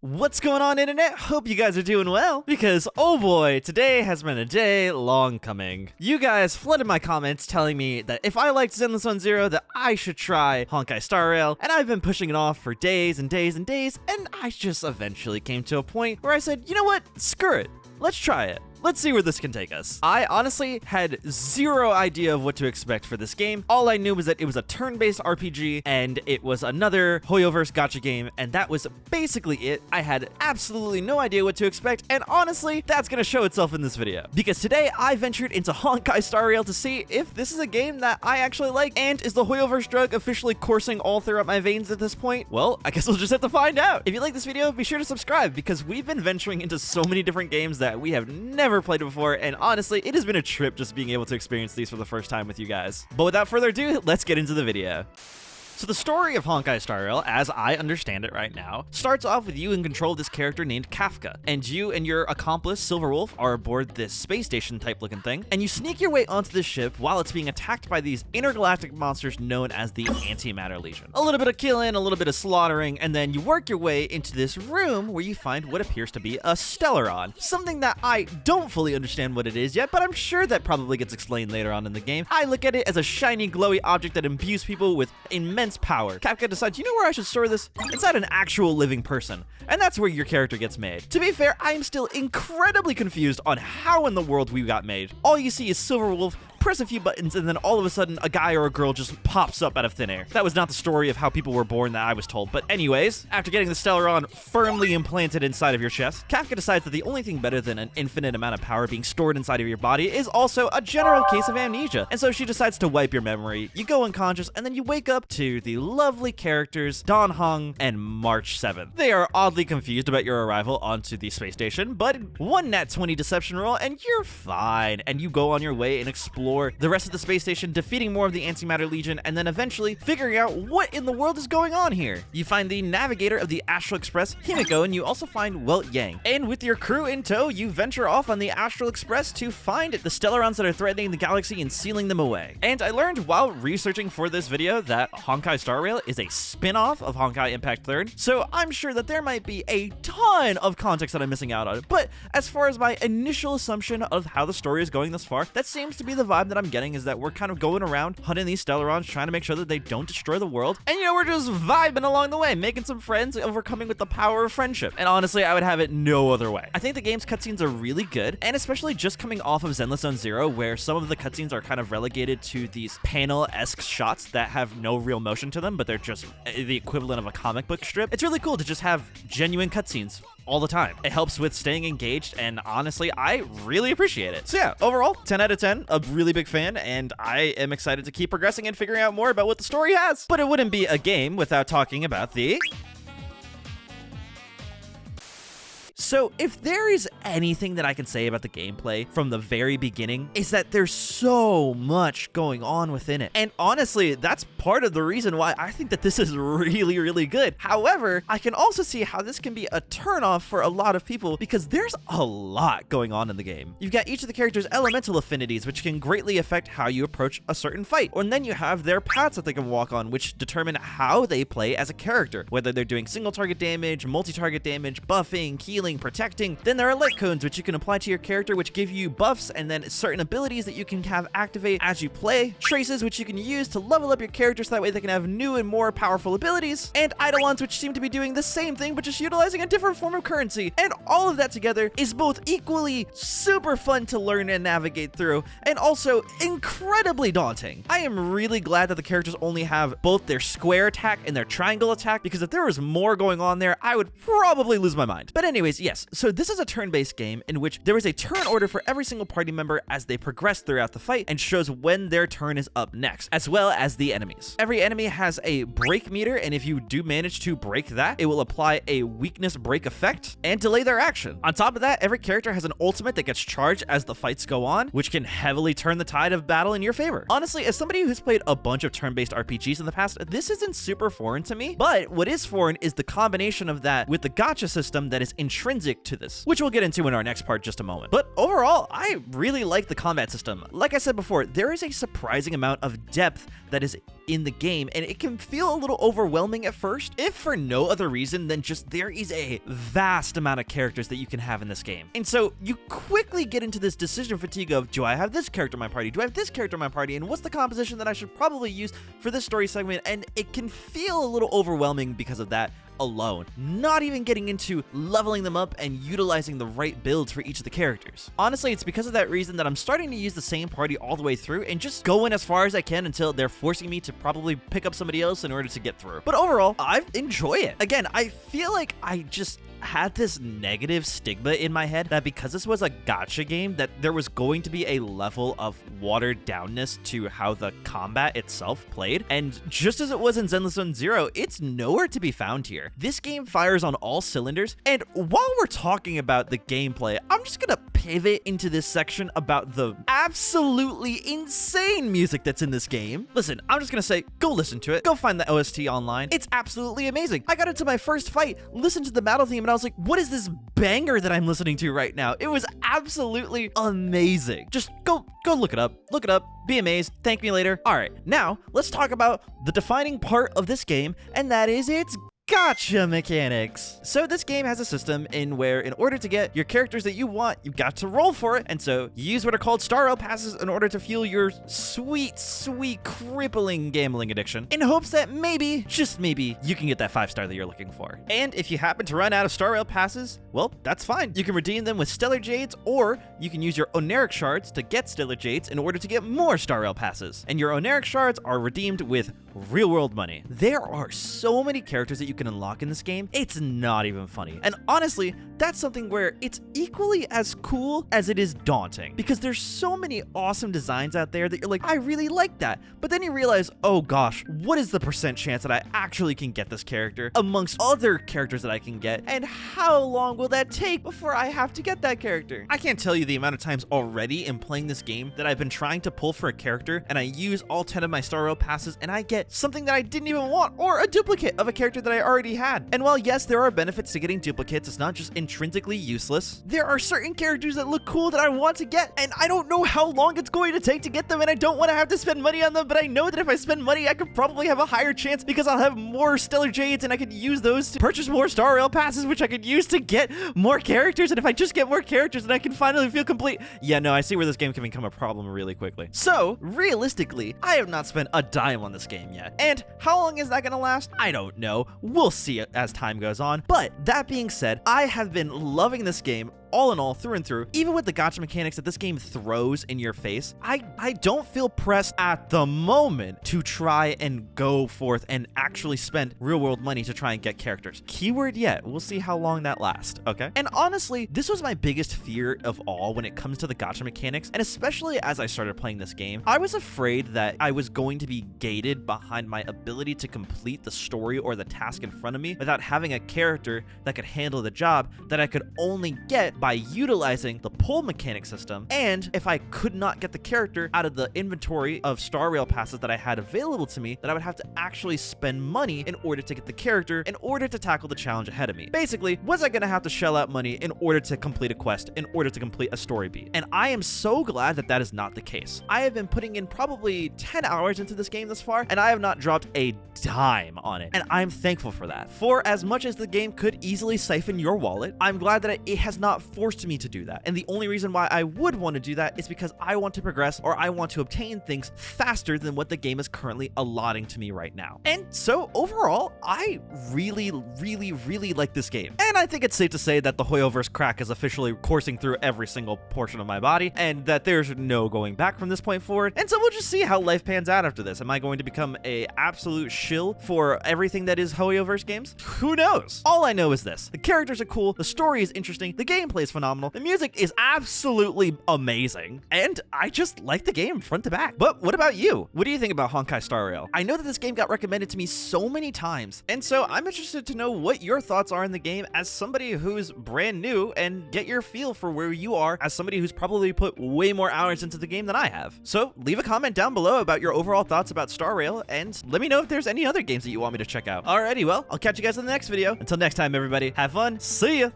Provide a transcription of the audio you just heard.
What's going on, internet? Hope you guys are doing well, because oh boy, today has been a day long coming. You guys flooded my comments telling me that if I liked Zenless Zone Zero, that I should try Honkai Star Rail, and I've been pushing it off for days and days and days, and I just eventually came to a point where I said, you know what, screw it, let's try it. Let's see where this can take us. I honestly had zero idea of what to expect for this game. All I knew was that it was a turn-based RPG, and it was another Hoyoverse gacha game, and that was basically it. I had absolutely no idea what to expect, and honestly, that's gonna show itself in this video. Because today, I ventured into Honkai Star Rail to see if this is a game that I actually like, and is the Hoyoverse drug officially coursing all throughout my veins at this point? Well, I guess we'll just have to find out. If you like this video, be sure to subscribe, because we've been venturing into so many different games that we have never played before, and honestly, it has been a trip just being able to experience these for the first time with you guys. But without further ado, let's get into the video. So the story of Honkai Star Rail, as I understand it right now, starts off with you in control of this character named Kafka, and you and your accomplice, Silverwolf, are aboard this space station type looking thing, and you sneak your way onto this ship while it's being attacked by these intergalactic monsters known as the Antimatter Legion. A little bit of killing, a little bit of slaughtering, and then you work your way into this room where you find what appears to be a Stellaron, something that I don't fully understand what it is yet, but I'm sure that probably gets explained later on in the game. I look at it as a shiny, glowy object that imbues people with immense power. Kafka decides, you know where I should store this? Inside an actual living person. And that's where your character gets made. To be fair, I'm still incredibly confused on how in the world we got made. All you see is Silverwolf press a few buttons, and then all of a sudden a guy or a girl just pops up out of thin air. That was not the story of how people were born that I was told. But anyways, after getting the Stellaron firmly implanted inside of your chest, Kafka decides that the only thing better than an infinite amount of power being stored inside of your body is also a general case of amnesia. And so she decides to wipe your memory. You go unconscious, and then you wake up to the lovely characters Don Hong and March 7th. They are oddly confused about your arrival onto the space station, but one nat 20 deception roll and you're fine. And you go on your way and explore the rest of the space station, defeating more of the Antimatter Legion, and then eventually figuring out what in the world is going on here. You find the navigator of the Astral Express, Himiko, and you also find Welt Yang. And with your crew in tow, you venture off on the Astral Express to find the Stellarons that are threatening the galaxy and sealing them away. And I learned while researching for this video that Honkai Star Rail is a spin-off of Honkai Impact 3rd, so I'm sure that there might be a ton of context that I'm missing out on. But as far as my initial assumption of how the story is going thus far, that seems to be the vibe that I'm getting, is that we're kind of going around hunting these Stellarons, trying to make sure that they don't destroy the world, and you know, we're just vibing along the way, making some friends, overcoming with the power of friendship. And honestly, I would have it no other way. I think the game's cutscenes are really good, and especially just coming off of Zenless Zone Zero, where some of the cutscenes are kind of relegated to these panel-esque shots that have no real motion to them, but they're just the equivalent of a comic book strip. It's really cool to just have genuine cutscenes all the time. It helps with staying engaged, and honestly, I really appreciate it. So yeah, overall, 10 out of 10, a really big fan, and I am excited to keep progressing and figuring out more about what the story has. But it wouldn't be a game without talking about the... So if there is anything that I can say about the gameplay from the very beginning, is that there's so much going on within it. And honestly, that's part of the reason why I think that this is really, really good. However, I can also see how this can be a turnoff for a lot of people, because there's a lot going on in the game. You've got each of the characters' elemental affinities, which can greatly affect how you approach a certain fight. And then you have their paths that they can walk on, which determine how they play as a character, whether they're doing single target damage, multi-target damage, buffing, healing, protecting. Then there are light codes, which you can apply to your character, which give you buffs, and then certain abilities that you can have activate as you play, traces, which you can use to level up your character so that way they can have new and more powerful abilities, and eidolons, which seem to be doing the same thing but just utilizing a different form of currency. And all of that together is both equally super fun to learn and navigate through, and also incredibly daunting. I am really glad that the characters only have both their square attack and their triangle attack, because if there was more going on there, I would probably lose my mind. But anyways, yes, so this is a turn-based game in which there is a turn order for every single party member as they progress throughout the fight, and shows when their turn is up next, as well as the enemies. Every enemy has a break meter, and if you do manage to break that, it will apply a weakness break effect and delay their action. On top of that, every character has an ultimate that gets charged as the fights go on, which can heavily turn the tide of battle in your favor. Honestly, as somebody who's played a bunch of turn-based RPGs in the past, this isn't super foreign to me, but what is foreign is the combination of that with the gacha system that is intriguing intrinsic to this, which we'll get into in our next part just a moment. But overall, I really like the combat system. Like I said before, there is a surprising amount of depth that is in the game, and it can feel a little overwhelming at first, if for no other reason than just there is a vast amount of characters that you can have in this game. And so you quickly get into this decision fatigue of, do I have this character in my party? Do I have this character in my party? And what's the composition that I should probably use for this story segment? And it can feel a little overwhelming because of that alone, not even getting into leveling them up and utilizing the right builds for each of the characters. Honestly, it's because of that reason that I'm starting to use the same party all the way through and just go in as far as I can until they're forcing me to probably pick up somebody else in order to get through. But overall, I enjoy it. Again, I feel like I just had this negative stigma in my head that because this was a gacha game, that there was going to be a level of watered downness to how the combat itself played. And just as it was in Zenless Zone Zero, it's nowhere to be found here. This game fires on all cylinders. And while we're talking about the gameplay, I'm just gonna pivot into this section about the absolutely insane music that's in this game. Listen, I'm just gonna say, go listen to it. Go find the OST online. It's absolutely amazing. I got into my first fight, listened to the battle theme, and I was like, what is this banger that I'm listening to right now? It was absolutely amazing. Just go look it up. Look it up. Be amazed. Thank me later. All right, now let's talk about the defining part of this game, and that is its gacha mechanics. So this game has a system in where in order to get your characters that you want, you've got to roll for it. And so you use what are called Star Rail passes in order to fuel your sweet, sweet, crippling gambling addiction in hopes that maybe, just maybe, you can get that 5-star that you're looking for. And if you happen to run out of Star Rail passes, well, that's fine. You can redeem them with Stellar Jades, or you can use your Oneric Shards to get Stellar Jades in order to get more Star Rail passes. And your Oneric Shards are redeemed with real-world money. There are so many characters that you can unlock in this game, it's not even funny. And honestly, that's something where it's equally as cool as it is daunting, because there's so many awesome designs out there that you're like, I really like that. But then you realize, oh gosh, what is the percent chance that I actually can get this character amongst other characters that I can get? And how long will that take before I have to get that character? I can't tell you the amount of times already in playing this game that I've been trying to pull for a character and I use all 10 of my Star Rail passes and I get something that I didn't even want, or a duplicate of a character that I already had. And while yes, there are benefits to getting duplicates, it's not just intrinsically useless. There are certain characters that look cool that I want to get, and I don't know how long it's going to take to get them, and I don't want to have to spend money on them, but I know that if I spend money, I could probably have a higher chance because I'll have more Stellar Jades and I could use those to purchase more Star Rail passes, which I could use to get more characters. And if I just get more characters, then I can finally feel complete. Yeah, no, I see where this game can become a problem really quickly. So realistically, I have not spent a dime on this game yet. And how long is that going to last? I don't know. We'll see it as time goes on. But that being said, I have been loving this game all in all, through and through. Even with the gacha mechanics that this game throws in your face, I don't feel pressed at the moment to try and go forth and actually spend real world money to try and get characters. Keyword yet. We'll see how long that lasts, okay? And honestly, this was my biggest fear of all when it comes to the gacha mechanics, and especially as I started playing this game, I was afraid that I was going to be gated behind my ability to complete the story or the task in front of me without having a character that could handle the job that I could only get by utilizing the pull mechanic system. And if I could not get the character out of the inventory of Star Rail passes that I had available to me, then I would have to actually spend money in order to get the character in order to tackle the challenge ahead of me. Basically, was I gonna have to shell out money in order to complete a quest, in order to complete a story beat? And I am so glad that that is not the case. I have been putting in probably 10 hours into this game thus far, and I have not dropped a dime on it. And I'm thankful for that. For as much as the game could easily siphon your wallet, I'm glad that it has not forced me to do that. And the only reason why I would want to do that is because I want to progress, or I want to obtain things faster than what the game is currently allotting to me right now. And so overall, I really like this game. And I think it's safe to say that the Hoyoverse crack is officially coursing through every single portion of my body, and that there's no going back from this point forward. And so we'll just see how life pans out after this. Am I going to become a absolute shill for everything that is Hoyoverse games? Who knows? All I know is this: the characters are cool, the story is interesting, the gameplay is phenomenal, the music is absolutely amazing, and I just like the game front to back. But what about you? What do you think about Honkai Star Rail? I know that this game got recommended to me so many times, and so I'm interested to know what your thoughts are in the game as somebody who's brand new, and get your feel for where you are as somebody who's probably put way more hours into the game than I have. So leave a comment down below about your overall thoughts about Star Rail, and let me know if there's any other games that you want me to check out. Alrighty, well, I'll catch you guys in the next video. Until next time, everybody, have fun, see ya!